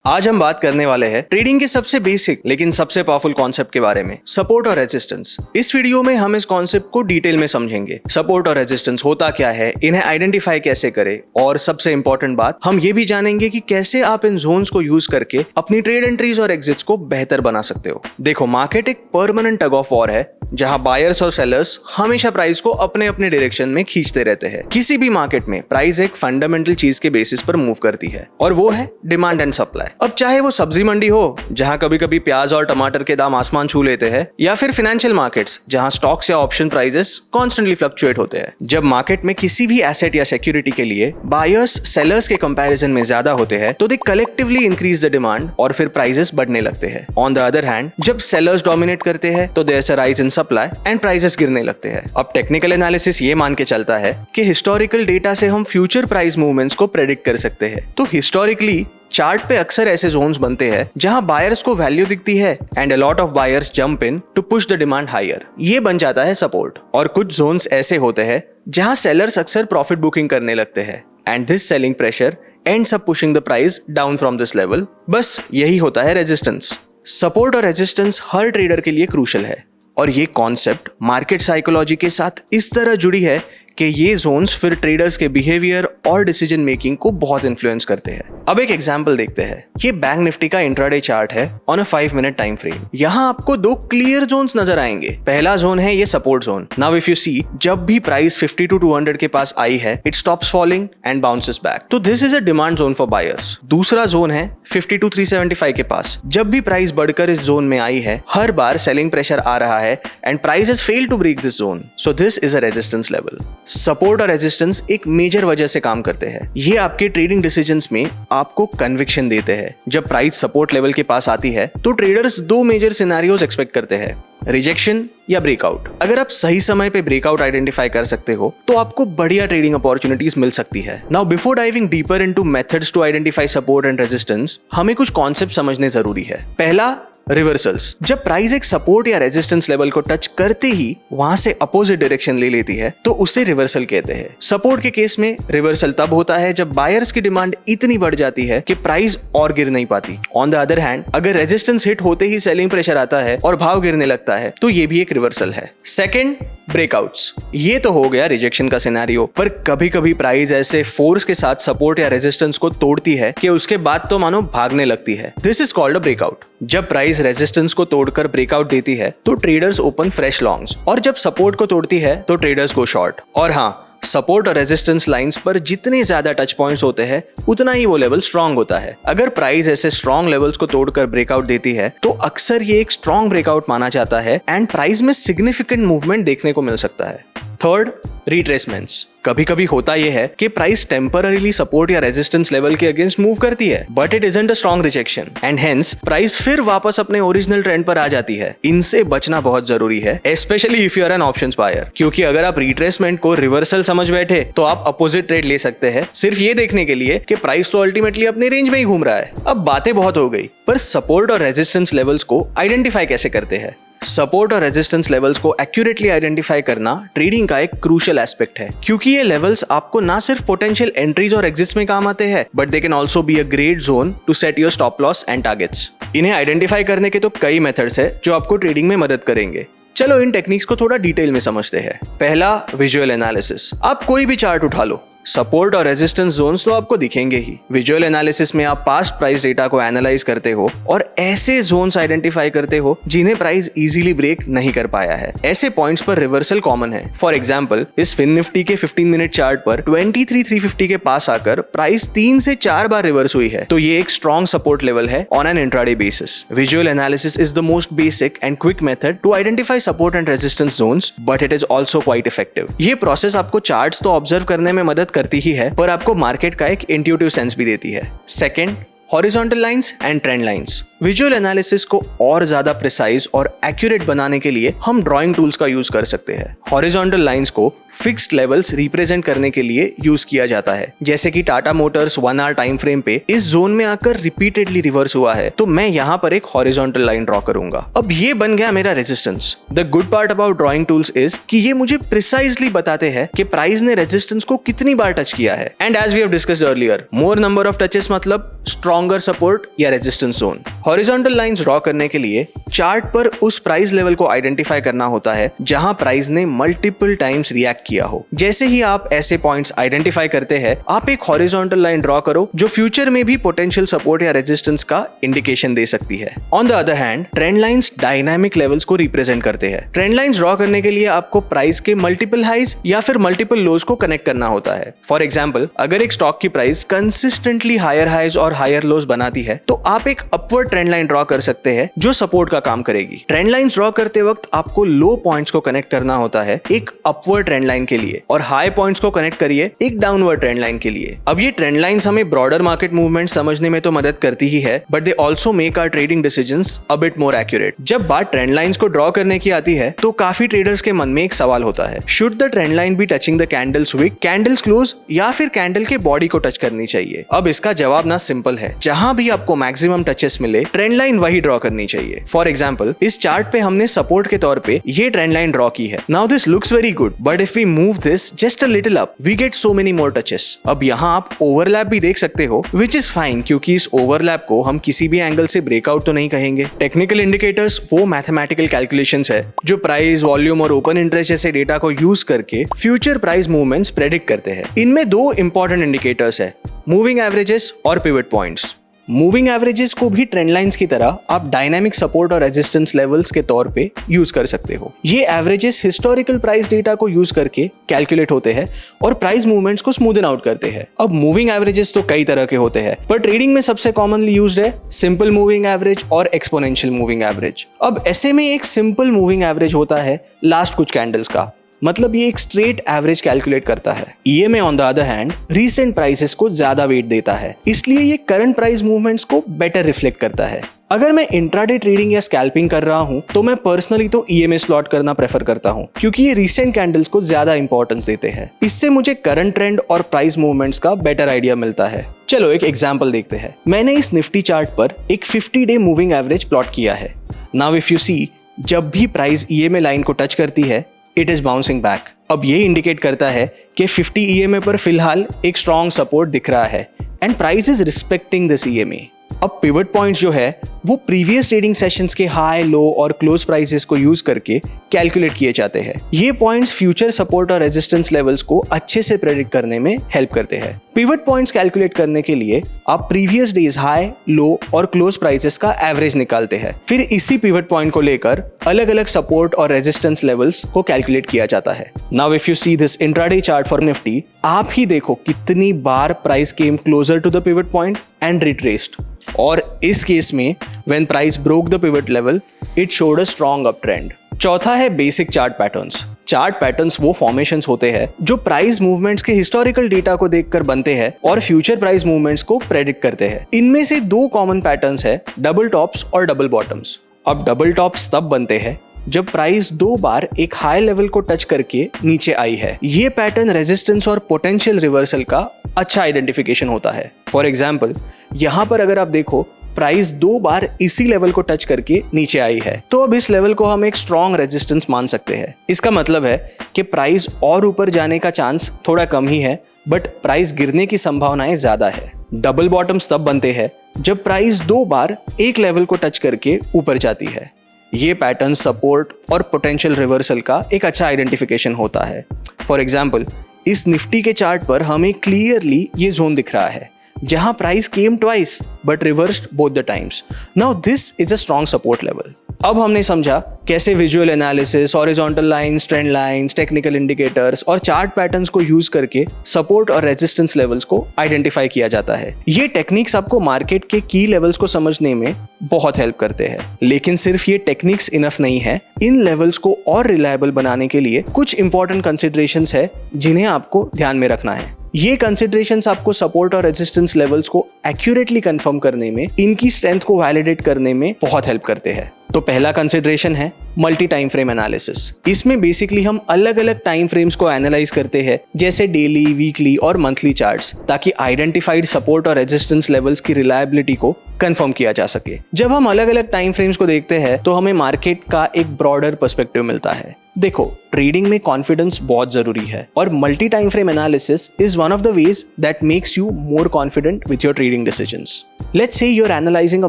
आज हम बात करने वाले हैं ट्रेडिंग के सबसे बेसिक लेकिन सबसे पावरफुल कॉन्सेप्ट के बारे में, सपोर्ट और रेजिस्टेंस। इस वीडियो में हम इस कॉन्सेप्ट को डिटेल में समझेंगे। सपोर्ट और रेजिस्टेंस होता क्या है, इन्हें आइडेंटिफाई कैसे करें, और सबसे इंपॉर्टेंट बात, हम ये भी जानेंगे कि कैसे आप इन जोन्स को यूज करके अपनी ट्रेड एंट्रीज और एग्जिट्स को बेहतर बना सकते हो। देखो, मार्केट एक परमानेंट टग ऑफ वॉर है जहां बायर्स और सेलर्स हमेशा प्राइस को अपने अपने डायरेक्शन में खींचते रहते हैं। किसी भी मार्केट में प्राइस एक फंडामेंटल चीज के बेसिस पर मूव करती है और वो है डिमांड एंड सप्लाई। अब चाहे वो सब्जी मंडी हो जहां कभी कभी प्याज और टमाटर के दाम आसमान छू लेते हैं, या फिर फाइनेंशियल मार्केट्स जहां स्टॉक्स या ऑप्शन प्राइसेस कॉन्स्टेंटली फ्लक्चुएट होते हैं। जब मार्केट में किसी भी एसेट या सिक्योरिटी के लिए बायर्स सेलर्स के कंपैरिजन में ज्यादा होते हैं तो they collectively increase the demand और फिर प्राइसेस बढ़ने लगते हैं। ऑन द अदर हैंड, जब सेलर्स डोमिनेट करते हैं तो there is a rise in supply and prices गिरने लगते हैं। अब टेक्निकल एनालिसिस ये मान के चलता है कि हिस्टोरिकल डेटा से हम फ्यूचर प्राइस मूवमेंट्स को प्रेडिक्ट कर सकते हैं। तो हिस्टोरिकली चार्ट पे अक्सर ऐसे जोन्स बनते हैं जहां बायर्स को वैल्यू दिखती है and a lot of buyers jump in to push the demand higher. ये बन जाता है सपोर्ट। और कुछ जोन्स ऐसे होते हैं जहां सेलर्स अक्सर प्रॉफिट बुकिंग करने लगते हैं and this selling pressure ends up pushing the price down from this level. बस यही होता है रेजिस्टेंस। सपोर्ट और रेजिस्टेंस हर ट्रेडर के लिए क्रूशियल है और ये कॉन्सेप्ट मार्केट साइकोलॉजी के साथ इस तरह जुड़ी है कि ये जोन्स फिर ट्रेडर्स के बिहेवियर और डिसीजन मेकिंग को बहुत इन्फ्लुएंस करते हैं। अब एक एग्जांपल देखते हैं। ये बैंक निफ्टी का इंट्राडे चार्ट है on a 5 minute time frame. यहाँ आपको दो क्लियर जोन्स नजर आएंगे। पहला जोन है ये support zone. Now if you see, जब भी प्राइस 50 to 200 के पास आई है, it stops falling and bounces back. तो this is a demand zone for buyers. दूसरा जोन है 50 to 375 के पास। जब भी प्राइस बढ़कर इस जोन में आई है, हर बार सेलिंग प्रेशर आ रहा है and price has failed to break this zone. So this is a resistance level. Support और रेजिस्टेंस एक मेजर वजह से काम करते हैं। ये आपके ट्रेडिंग डिसीजंस में आपको कन्विक्शन देते हैं। जब प्राइस सपोर्ट लेवल के पास आती है तो ट्रेडर्स दो मेजर सिनेरियोज एक्सपेक्ट करते हैं, रिजेक्शन या ब्रेकआउट। अगर आप सही समय पे ब्रेकआउट आइडेंटिफाई कर सकते हो तो आपको बढ़िया ट्रेडिंग अपॉर्चुनिटीज मिल सकती है। Now before diving deeper into methods to identify support and resistance, हमें कुछ कॉन्सेप्ट समझने जरूरी है। पहला, रिवर्सल्स। जब प्राइस एक सपोर्ट या रेजिस्टेंस लेवल को टच करते ही वहां से अपोजिट डायरेक्शन ले लेती है तो उसे रिवर्सल कहते हैं। सपोर्ट के केस में रिवर्सल तब होता है जब बायर्स की डिमांड इतनी बढ़ जाती है कि प्राइस और गिर नहीं पाती। ऑन द अदर हैंड, अगर रेजिस्टेंस हिट होते ही सेलिंग प्रेशर आता है और भाव गिरने लगता है तो ये भी एक रिवर्सल है। Second, breakouts. ये तो हो गया रिजेक्शन का सिनेरियो, पर कभी कभी प्राइस ऐसे फोर्स के साथ सपोर्ट या रेजिस्टेंस को तोड़ती है कि उसके बाद तो मानो भागने लगती है। This is called a breakout. जब प्राइस रेजिस्टेंस को तोड़कर ब्रेकआउट देती है तो ट्रेडर्स ओपन फ्रेश लॉन्ग्स, और जब सपोर्ट को तोड़ती है तो ट्रेडर्स गो शॉर्ट। और हाँ, सपोर्ट और रेजिस्टेंस लाइंस पर जितने ज्यादा टच पॉइंट्स होते हैं उतना ही वो लेवल स्ट्रांग होता है। अगर प्राइस ऐसे स्ट्रांग लेवल्स को तोड़कर ब्रेकआउट देती है तो अक्सर ये एक स्ट्रांग ब्रेकआउट माना जाता है एंड प्राइस में सिग्निफिकेंट मूवमेंट देखने को मिल सकता है। थर्ड, रिट्रेसमेंट्स। कभी कभी होता यह है कि प्राइस टेम्पररीली सपोर्ट या रेजिस्टेंस लेवल के अगेंस्ट मूव करती है, but it isn't a strong rejection and hence price फिर वापस अपने ओरिजिनल ट्रेंड पर आ जाती है। इनसे बचना बहुत जरूरी है, especially if you are an options buyer, क्योंकि अगर आप रिट्रेसमेंट को रिवर्सल समझ बैठे तो आप अपोजिट ट्रेड ले सकते हैं सिर्फ ये देखने के लिए कि प्राइस तो अल्टीमेटली अपने रेंज में ही घूम रहा है। अब बातें बहुत हो गई, पर सपोर्ट और रेजिस्टेंस लेवल्स को आइडेंटिफाई कैसे करते हैं? सपोर्ट और रेजिस्टेंस लेवल्स को एक्यूरेटली आइडेंटिफाई करना ट्रेडिंग का एक क्रूशियल एस्पेक्ट है, क्योंकि ये लेवल्स आपको ना सिर्फ पोटेंशियल एंट्रीज और एग्जिट्स में काम आते हैं, but they can also be a great zone to set your stop loss and targets. इन्हें आइडेंटिफाई करने के तो कई मेथड्स है जो आपको ट्रेडिंग में मदद करेंगे। चलो इन टेक्निक्स को थोड़ा डिटेल में समझते हैं। पहला, विजुअल एनालिसिस। आप कोई भी चार्ट उठा लो, सपोर्ट और रेजिस्टेंस जोन्स तो आपको दिखेंगे ही। विजुअल एनालिसिस में आप पास्ट प्राइस डेटा को एनालाइज करते हो और ऐसे जोन्स आइडेंटिफाई करते हो जिन्हें प्राइस इजीली ब्रेक नहीं कर पाया है। ऐसे पॉइंट्स पर रिवर्सल कॉमन है। फॉर एग्जांपल, इस फिन निफ्टी के 15 मिनट चार्ट पर 23,350 के पास आकर प्राइस 3 से 4 बार रिवर्स हुई है, तो ये एक स्ट्रॉन्ग सपोर्ट लेवल है on an intraday basis. Visual analysis is the most basic and quick method to identify support and resistance zones, but it is also quite effective. ये प्रोसेस आपको charts तो observe करने में मदद करती ही है, पर आपको मार्केट का एक इंट्यूटिव सेंस भी देती है। Second, horizontal lines and trend lines. Visual analysis को और ज्यादा प्रिसाइज और एक्यूरेट बनाने के लिए हम ड्राइंग टूल्स का यूज कर सकते हैं। हॉरिजॉन्टल लाइंस को फिक्स्ड लेवल्स रिप्रेजेंट करने के लिए यूज किया जाता है, जैसे कि Tata Motors 1 hour time frame पे इस जोन में आकर रिपीटेडली रिवर्स हुआ है, तो मैं यहाँ पर एक हॉरिजॉन्टल लाइन ड्रॉ करूंगा। अब ये बन गया मेरा resistance. The good part about drawing tools is कि ये मुझे प्रिसाइजली बताते हैं कि प्राइस ने रेजिस्टेंस को कितनी बार टच किया है। And as we have discussed earlier, more number of touches मतलब स्ट्रॉन्ग स्ट्रॉन्गर सपोर्ट या resistance zone. Horizontal lines draw करने के लिए चार्ट पर उस प्राइस लेवल को आइडेंटिफाई करना होता है जहां प्राइस ने मल्टीपल टाइम्स रिएक्ट किया हो। जैसे ही आप ऐसे पॉइंट्स आइडेंटिफाई करते हैं, आप एक हॉरिजॉन्टल लाइन ड्रॉ करो जो फ्यूचर में भी पोटेंशियल सपोर्ट या रेजिस्टेंस का इंडिकेशन दे सकती है। On the other hand, trend lines dynamic levels को रिप्रेजेंट करते हैं। ट्रेंड लाइंस ड्रॉ करने के लिए आपको प्राइस के मल्टीपल हाइज या फिर मल्टीपल लोज को कनेक्ट करना होता है। फॉर एग्जाम्पल, अगर एक स्टॉक की प्राइस कंसिस्टेंटली हायर हाइज और हायर लोज बनाती है तो आप एक अपवर्ड ट्रेंड लाइन ड्रॉ कर सकते हैं जो सपोर्ट का काम करेगी। ट्रेंड लाइंस ड्रॉ करते वक्त आपको लो पॉइंट्स को कनेक्ट करना होता है एक अपवर्ड ट्रेंड लाइन के लिए और हाई पॉइंट्स को कनेक्ट करिए एक डाउनवर्ड ट्रेंड लाइन के लिए। अब ये ट्रेंड लाइंस हमें ब्रॉडर मार्केट मूवमेंट समझने में तो मदद करती ही है, but they also make our trading decisions a bit more accurate. जब बात ट्रेंड लाइंस को ड्रॉ करने की आती है तो काफी ट्रेडर्स के मन में एक सवाल होता है, should the trend line be touching the candles wick, candles close, या फिर कैंडल के बॉडी को टच करनी चाहिए? अब इसका जवाब ना सिंपल है, जहां भी आपको मैक्सिमम टचेस मिले ट्रेंड लाइन वही ड्रॉ करनी चाहिए। फॉर एग्जाम्पल, इस चार्ट पे हमने सपोर्ट के तौर पे ये ट्रेंड लाइन ड्रॉ की है। Now this looks very good, but if we move this just a little up we get so many more touches. अब यहाँ आप ओवरलैप भी देख सकते हो, विच इज फाइन, क्योंकि इस ओवरलैप को हम किसी भी एंगल से ब्रेकआउट तो नहीं कहेंगे। टेक्निकल इंडिकेटर्स वो मैथमेटिकल कैलकुलेशंस है जो प्राइस, वॉल्यूम और ओपन इंटरेस्ट जैसे डेटा को यूज करके फ्यूचर प्राइस मूवमेंट्स प्रेडिक्ट करते हैं। इनमें दो इंपॉर्टेंट इंडिकेटर्स है, मूविंग एवरेजेस और पिवट पॉइंट्स। मूविंग एवरेजेस को भी ट्रेंड लाइंस की तरह आप डायनामिक सपोर्ट और रेजिस्टेंस लेवल्स के तौर पे यूज कर सकते हो। ये एवरेजेस हिस्टोरिकल प्राइस डेटा को यूज करके कैलकुलेट होते हैं और प्राइस मूवमेंट्स को स्मूदन आउट करते हैं। अब मूविंग एवरेजेस तो कई तरह के होते हैं, पर ट्रेडिंग में सबसे कॉमनली यूज्ड है सिंपल मूविंग एवरेज और एक्सपोनेंशियल मूविंग एवरेज। अब ऐसे में एक सिंपल मूविंग एवरेज होता है लास्ट कुछ कैंडल्स का, मतलब ये एक स्ट्रेट एवरेज कैलकुलेट करता है। EMA on the other hand recent prices को ज्यादा वेट देता है, इसलिए ये करंट प्राइस मूवमेंट्स को बेटर रिफ्लेक्ट करता है। अगर मैं इंट्राडे ट्रेडिंग या स्कैल्पिंग कर रहा हूं तो मैं पर्सनली तो ईएमए स्लॉट करना प्रेफर करता हूं, क्योंकि ये रीसेंट कैंडल्स को ज्यादा इंपॉर्टेंस देते हैं। इससे मुझे करंट ट्रेंड और प्राइस मूवमेंट्स का बेटर आइडिया मिलता है। चलो एक एग्जांपल देखते हैं। मैंने इस निफ्टी चार्ट पर एक 50 डे मूविंग एवरेज प्लॉट किया है। नाउ इफ यू सी, जब भी प्राइस ईएमए लाइन को टच करती है इट इज बाउंसिंग बैक। अब ये इंडिकेट करता है कि 50 ईएमए पर फिलहाल एक स्ट्रॉन्ग सपोर्ट दिख रहा है and price is respecting this EMA. अब पिवट पॉइंट्स जो है वो प्रीवियस ट्रेडिंग सेशंस के हाई, लो और क्लोज प्राइसेस को यूज करके कैलकुलेट किए जाते हैं। ये पॉइंट्स फ्यूचर सपोर्ट और रेजिस्टेंस लेवल्स को अच्छे से प्रेडिक्ट करने में हेल्प करते हैं। पिवट पॉइंट्स कैलकुलेट करने के लिए आप प्रीवियस डेज हाई, लो और क्लोज प्राइसेस का एवरेज निकालते हैं। फिर इसी पिवट पॉइंट को लेकर अलग अलग सपोर्ट और रेजिस्टेंस लेवल्स को कैलकुलेट किया जाता है। Now if you see this intraday chart for Nifty, आप ही देखो कितनी बार price came closer to the pivot point and retraced, और इस केस में when price broke the pivot level it showed a strong up trend. चौथा है basic chart patterns. Chart patterns वो फॉर्मेशंस होते हैं जो प्राइस मूवमेंट्स के हिस्टोरिकल डेटा को देखकर बनते हैं और फ्यूचर प्राइस मूवमेंट्स को प्रेडिक्ट करते हैं। इनमें से दो कॉमन पैटर्न्स है, डबल टॉप्स और डबल बॉटम्स। अब डबल टॉप्स तब बनते हैं जब प्राइस दो बार एक हाई लेवल को टच करके नीचे आई है। ये पैटर्न रेजिस्टेंस और पोटेंशियल रिवर्सल का अच्छा आइडेंटिफिकेशन होता है। फॉर एग्जाम्पल, यहाँ पर अगर आप देखो प्राइस दो बार इसी लेवल को टच करके नीचे आई है, तो अब इस लेवल को हम एक स्ट्रॉन्ग रेजिस्टेंस मान सकते हैं। इसका मतलब है कि प्राइस और ऊपर जाने का चांस थोड़ा कम ही है, बट प्राइस गिरने की संभावनाएं ज्यादा है। डबल बॉटम्स तब बनते हैं जब प्राइस दो बार एक लेवल को टच करके ऊपर जाती है। ये पैटर्न सपोर्ट और पोटेंशियल रिवर्सल का एक अच्छा आइडेंटिफिकेशन होता है। फॉर एग्जाम्पल, इस निफ्टी के चार्ट पर हमें क्लियरली ये जोन दिख रहा है जहां price came twice but reversed both the times. Now this is a strong support level. अब हमने समझा कैसे visual analysis, horizontal lines, trend lines, technical indicators और चार्ट पैटर्न्स को यूज करके सपोर्ट और रेजिस्टेंस लेवल्स को आइडेंटिफाई किया जाता है। ये टेक्निक्स आपको मार्केट के की लेवल्स को समझने में बहुत हेल्प करते हैं, लेकिन सिर्फ ये टेक्निक्स इनफ नहीं है। इन लेवल्स को और रिलायबल बनाने के लिए कुछ इंपॉर्टेंट कंसिडरेशंस है जिन्हें आपको ध्यान में रखना है। ये कंसिडरेशंस आपको सपोर्ट और रेजिस्टेंस लेवल्स को एक्यूरेटली कंफर्म करने में, इनकी स्ट्रेंथ को वैलिडेट करने में बहुत हेल्प करते हैं। तो पहला कंसिडरेशन है मल्टी टाइम फ्रेम एनालिसिस। इसमें बेसिकली हम अलग अलग टाइम फ्रेम्स को एनालाइज करते हैं, जैसे डेली, वीकली और मंथली चार्ट्स, ताकि आइडेंटिफाइड सपोर्ट और रेजिस्टेंस लेवल्स की रिलायबिलिटी को कंफर्म किया जा सके। जब हम अलग अलग टाइम फ्रेम्स को देखते हैं तो हमें मार्केट का एक ब्रॉडर पर्सपेक्टिव मिलता है। देखो, ट्रेडिंग में कॉन्फिडेंस बहुत जरूरी है और multi time frame analysis is one of the ways that makes you more confident with your trading decisions. Let's say you are analysing a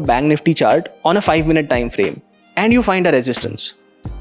bank Nifty chart on a 5 minute time frame and you find a resistance.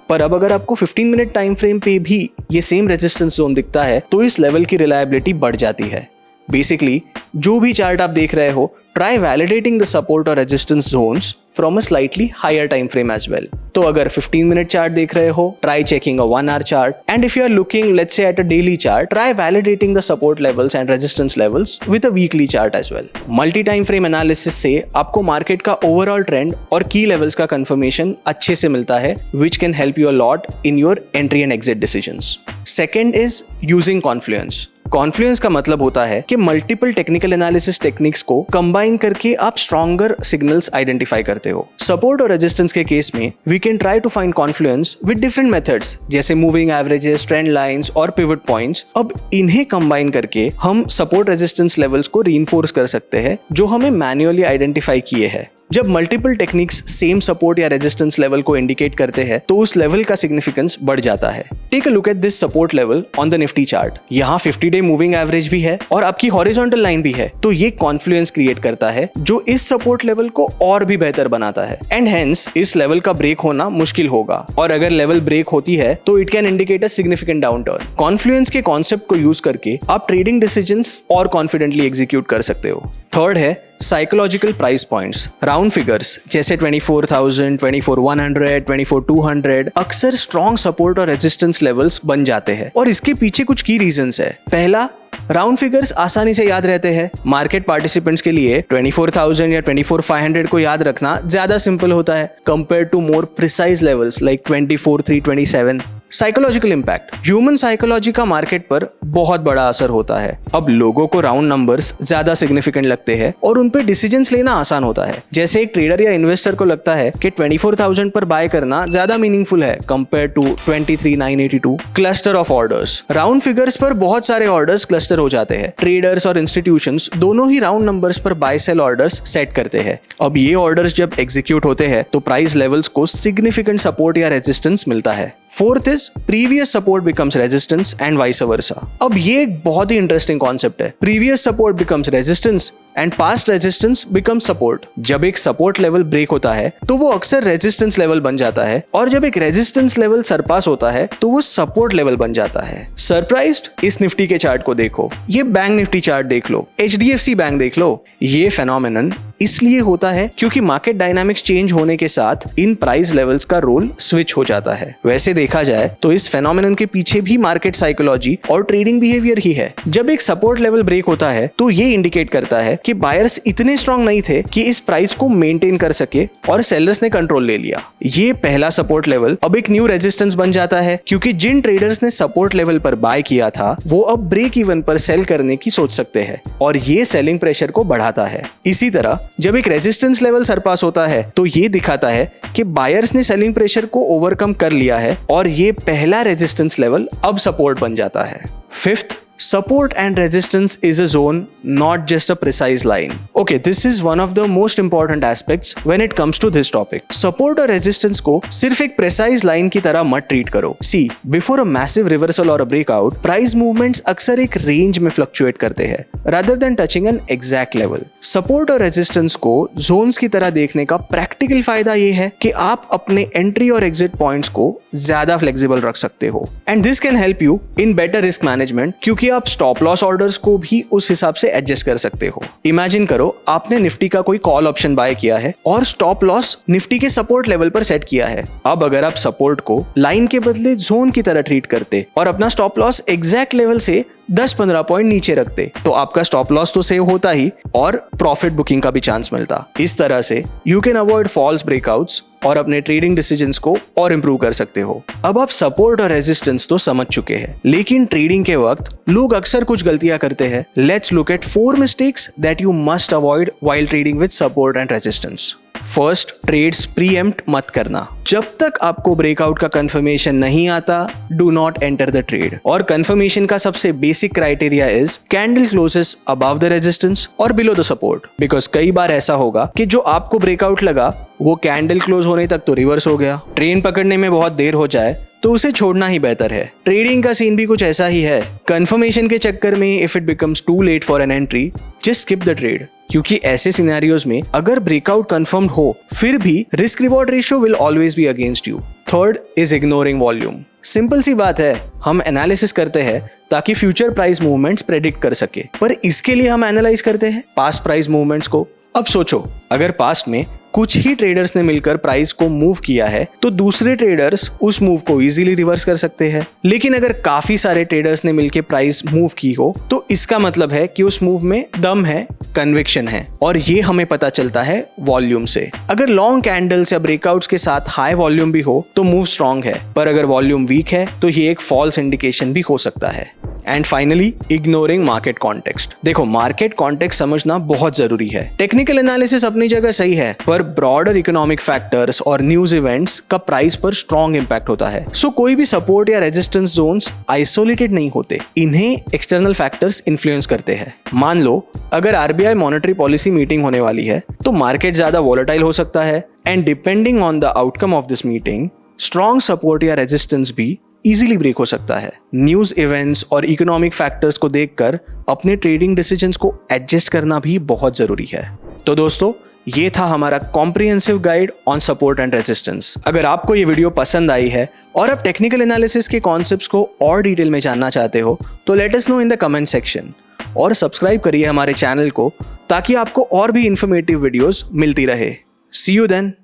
पर अब अगर आपको 15 minute time frame पे भी ये same resistance zone दिखता है तो इस लेवल की रिलायबिलिटी बढ़ जाती है। बेसिकली जो भी चार्ट आप देख रहे हो, try validating the support or resistance zones from a slightly higher time frame as well. तो अगर 15 मिनट चार्ट देख रहे हो, try checking a 1 hour chart, and if you are looking let's say at a daily chart, try validating the support levels and resistance levels with a weekly chart as well. Multi time frame analysis से आपको market का overall trend और की levels का confirmation अच्छे से मिलता है, which can help you a lot in your entry and exit decisions. Second is using confluence. Confluence का मतलब होता है कि मल्टीपल टेक्निकल एनालिसिस टेक्निक्स को कंबाइन करके आप स्ट्रॉन्गर सिग्नल्स आइडेंटिफाई करते हो। सपोर्ट और रेजिस्टेंस के केस में we can try to find confluence with different methods, जैसे मूविंग एवरेजेस, ट्रेंड लाइंस और पिवट पॉइंट्स। अब इन्हें कंबाइन करके हम सपोर्ट रेजिस्टेंस लेवल्स को रीइंफोर्स कर सकते हैं जो हमें मैन्युअली आइडेंटिफाई किए हैं। जब मल्टीपल टेक्निक्स सेम सपोर्ट या रेजिस्टेंस लेवल को इंडिकेट करते हैं तो उस लेवल का सिग्निफिकेंस बढ़ जाता है। Take a look at this support level on the Nifty chart. यहाँ 50 डे मूविंग एवरेज भी है और आपकी हॉरिजॉन्टल लाइन भी है, तो ये कॉन्फ्लुएंस क्रिएट करता है जो इस सपोर्ट लेवल को और भी बेहतर बनाता है एंड हेंस इस लेवल का ब्रेक होना मुश्किल होगा, और अगर लेवल ब्रेक होती है तो it can indicate a significant downturn. Confluence के कॉन्सेप्ट को यूज करके आप ट्रेडिंग डिसीजंस और कॉन्फिडेंटली एग्जीक्यूट कर सकते हो। थर्ड है psychological price points. Round figures जैसे 24,000, 24,100, 24,200 अक्सर स्ट्रॉन्ग सपोर्ट और रेजिस्टेंस लेवल्स बन जाते हैं और इसके पीछे कुछ की रीजंस है। पहला, राउंड फिगर्स आसानी से याद रहते हैं। मार्केट पार्टिसिपेंट्स के लिए 24,000 या 24,500 को याद रखना ज्यादा सिंपल होता है compare to more precise levels like 24,327। Psychological impact. Human psychology का मार्केट पर बहुत बड़ा असर होता है। अब लोगों को राउंड नंबर्स ज्यादा सिग्निफिकेंट लगते हैं और उन पे डिसीजंस लेना आसान होता है। जैसे एक ट्रेडर या इन्वेस्टर को लगता है कि 24,000 पर बाय करना ज्यादा मीनिंगफुल है compare to 23,982। Cluster of orders. Round figures पर बहुत सारे ऑर्डर्स क्लस्टर हो जाते हैं। ट्रेडर्स और इंस्टीट्यूशंस दोनों ही राउंड नंबर्स पर बाय सेल ऑर्डर्स सेट करते हैं। अब ये ऑर्डर्स जब एग्जीक्यूट होते हैं तो प्राइस लेवल्स को सिग्निफिकेंट सपोर्ट या रेजिस्टेंस मिलता है। Fourth is previous support becomes resistance and vice versa. अब ये एक बहुत ही इंटरेस्टिंग कॉन्सेप्ट है। Previous support becomes resistance and past resistance becomes support. जब एक सपोर्ट लेवल ब्रेक होता है तो वो अक्सर रेजिस्टेंस लेवल बन जाता है, और जब एक रेजिस्टेंस लेवल सरपास होता है तो वो सपोर्ट लेवल बन जाता है। सरप्राइज्ड? इस निफ्टी के चार्ट को देखो, ये बैंक निफ्टी चार्ट देख लो, HDFC बैंक देख लो। ये फेनोमेनन इसलिए होता है क्योंकि मार्केट डायनामिक्स चेंज होने के साथ इन प्राइस लेवल्स का रोल स्विच हो जाता है। वैसे देखा जाए तो इस फेनोमेनन के पीछे भी मार्केट साइकोलॉजी और ट्रेडिंग बिहेवियर ही है। जब एक सपोर्ट लेवल ब्रेक होता है तो ये इंडिकेट करता है कि बायर्स इतने स्ट्रांग नहीं थे कि इस प्राइस को मेंटेन कर सके और सेलर्स ने कंट्रोल ले लिया। ये पहला सपोर्ट लेवल अब एक न्यू रेजिस्टेंस बन जाता है, क्योंकि जिन ट्रेडर्स ने सपोर्ट लेवल पर बाय किया था वो अब ब्रेक इवन पर सेल करने की सोच सकते हैं, और ये सेलिंग प्रेशर को बढ़ाता है। इसी तरह जब एक रेजिस्टेंस लेवल सरपास होता है तो ये दिखाता है कि बायर्स ने सेलिंग प्रेशर को ओवरकम कर लिया है, और ये पहला रेजिस्टेंस लेवल अब सपोर्ट बन जाता है। Fifth, support and resistance is a zone, not just a precise line. Okay, this is one of the most important aspects when it comes to this topic. Support और resistance को सिर्फ एक precise line की तरह मत treat करो. See, before a massive reversal or a breakout, price movements अक्सर एक range में fluctuate करते हैं, rather than touching an exact level. Support और resistance को zones की तरह देखने का practical फायदा ये है कि आप अपने entry और exit points को ज्यादा flexible रख सकते हो. And this can help you in better risk management, क्योंकि आप स्टॉप लॉस ऑर्डर्स को भी उस हिसाब से एडजस्ट कर सकते हो। इमेजिन करो आपने निफ्टी का कोई कॉल ऑप्शन बाय किया है और स्टॉप लॉस निफ्टी के सपोर्ट लेवल पर सेट किया है। अब अगर आप सपोर्ट को लाइन के बदले जोन की तरह ट्रीट करते और अपना स्टॉप लॉस एग्जैक्ट लेवल से 10-15 पॉइंट नीचे रखते तो आपका स्टॉप लॉस तो सेव होता ही और प्रॉफिट बुकिंग का भी चांस मिलता। इस तरह से you can avoid false breakouts और अपने ट्रेडिंग डिसीजंस को और इंप्रूव कर सकते हो। अब आप सपोर्ट और रेजिस्टेंस तो समझ चुके हैं, लेकिन ट्रेडिंग के वक्त लोग अक्सर कुछ गलतियां करते हैं। Let's look at 4 mistakes that you must avoid while trading with support and resistance. First, trades preempt मत करना। जब तक आपको ब्रेकआउट का कंफर्मेशन नहीं आता, do not enter the trade. और कंफर्मेशन का सबसे basic criteria is candle closes above the resistance और बिलो द सपोर्ट। बिकॉज कई बार ऐसा होगा कि जो आपको ब्रेकआउट लगा वो कैंडल क्लोज होने तक तो रिवर्स हो गया, ट्रेन पकड़ने में बहुत देर हो जाए तो उसे छोड़ना ही बेहतर है। ट्रेडिंग का सीन भी कुछ ऐसा ही है। कंफर्मेशन के चक्कर में if it becomes too late for an entry, just skip the trade. क्योंकि ऐसे सिनेरियोज में अगर ब्रेकआउट कंफर्म्ड हो फिर भी risk reward ratio will always be against you. Third is ignoring volume. Simple सी बात है, हम एनालिसिस करते हैं ताकि फ्यूचर प्राइस मूवमेंट्स प्रेडिक्ट कर सके, पर इसके लिए हम एनालाइज करते हैं पास्ट प्राइस मूवमेंट्स को। अब सोचो, अगर पास्ट में कुछ ही ट्रेडर्स ने मिलकर प्राइस को मूव किया है तो दूसरे ट्रेडर्स उस मूव को इजीली रिवर्स कर सकते हैं। लेकिन अगर काफी सारे ट्रेडर्स ने मिलकर प्राइस मूव की हो तो इसका मतलब है कि उस मूव में दम है, कन्विक्शन है, और ये हमें पता चलता है वॉल्यूम से। अगर लॉन्ग कैंडल्स या ब्रेकआउट्स के साथ हाई वॉल्यूम भी हो तो मूव स्ट्रॉन्ग है, पर अगर वॉल्यूम वीक है तो ये एक फॉल्स इंडिकेशन भी हो सकता है। And finally, ignoring market context. देखो, मार्केट कॉन्टेक्स्ट समझना बहुत जरूरी है। टेक्निकल एनालिसिस अपनी जगह सही है, पर ब्रॉडर इकोनॉमिक फैक्टर्स और न्यूज इवेंट्स का प्राइस पर स्ट्रॉन्ग इंपैक्ट होता है। सो कोई भी सपोर्ट या रेजिस्टेंस जोन्स आइसोलेटेड नहीं होते, इन्हें एक्सटर्नल फैक्टर्स इन्फ्लुएंस करते हैं। मान लो अगर आरबीआई मॉनेटरी पॉलिसी मीटिंग होने वाली है तो मार्केट ज्यादा वोलेटाइल हो सकता है, and depending on the outcome of this meeting, strong support या रेजिस्टेंस भी इजीली ब्रेक हो सकता है। न्यूज इवेंट्स और इकोनॉमिक फैक्टर्स को देखकर अपने ट्रेडिंग डिसीजंस को एडजस्ट करना भी बहुत जरूरी है। तो दोस्तों, ये था हमारा comprehensive guide on support and resistance. अगर आपको ये वीडियो पसंद आई है और आप टेक्निकल एनालिसिस के कॉन्सेप्ट्स को और डिटेल में जानना चाहते हो तो let us know in the comment section, और सब्सक्राइब करिए हमारे चैनल को ताकि आपको और भी इंफॉर्मेटिव वीडियोस मिलती रहे। सी यू देन।